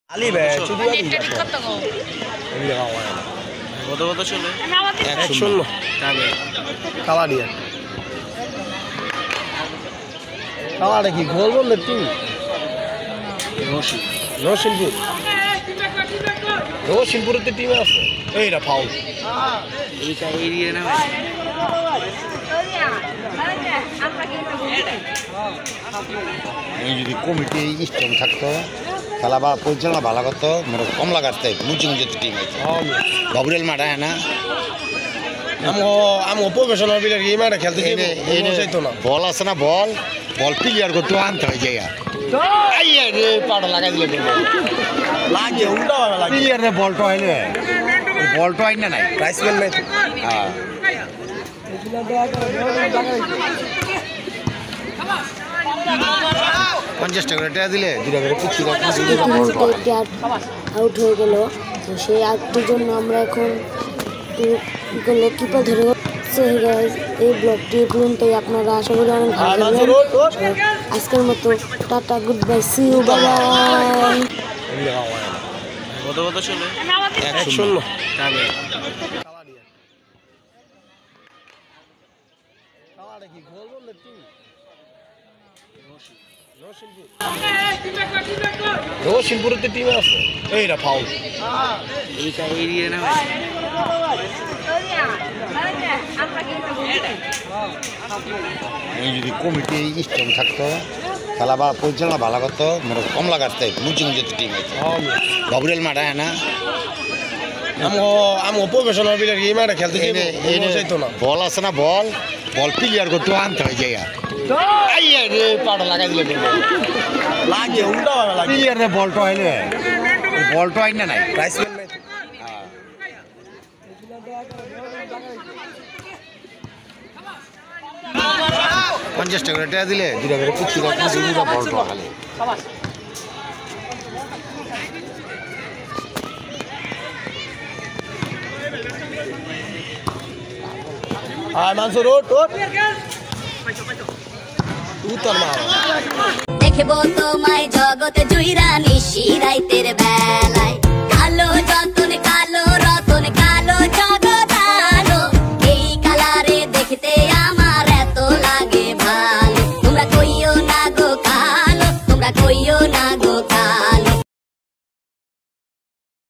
আলি ভাই শুধু কত কত চলে 1-0 কালাডিয়া কালাডা কি গোল বললে টিম রশিনপুরের টিম আছে এইটা ফাউল এইটা এরিয়া না যদি কমিটি স্ট্রং থাকতো খেলা বা পরিচালনা ভালো করতো মানে কমলা কাটতে মুচি মুচি টিম আছে বাবুরেল মাঠা হ্যাঁ না আমি প্রফেশনাল প্লেয়ার এই মাঠে খেলতে চাইতো না বল আছে না বল বল প্লেয়ার করতে আনতে হয় যাইয়া রে পাটা লাগাই দিলে লাগে উল্টা লাগে প্লেয়ারে বলটা হইলে বলটা হয় না নাই রাইসম্যান ম্যাচ হ্যাঁ 50 টাকা টাকা দিলে 2 টাকা করে পুচি আউট হয়ে গেল সেই আউটের জন্য আমরা এখন কিপার ধরে এই ব্লগটি পর্যন্তই আপনারা আশা করি অনেক ভালো লাগবে আজকের মতো টাটা good bye see you bye bye কত কত চলে 1-0 কালাডা কি গোল বললে টিম রশিনপুরের টিম আছে এইটা ফাউল এইটা এরিয়া না যদি কমিটি স্ট্রং থাকতো খেলা বা পরিচালনা ভালো করতো মানে কমলা কাটতে মুচি মুচি টিম আছে বাবুরেল মাঠা হ্যাঁ না আমি প্রফেশনাল প্লেয়ার এই মাঠে খেলতে চাইতো না বল আছে না বল বল প্লেয়ার করতে আনতে হয় যাইয়া রে পাটা লাগাই দিলে লাগে উল্টা লাগে প্লেয়ারে বলটা হইলে বলটা হয় না নাই রাইসম্যান ম্যাচ 50 টাকা টাকা দিলে 2 টাকা করে পুচি বলটা খালি মানসুর উত্তর মার দেখবো তোমায় জগতে জুইরা নিশি রাইতের বেলায়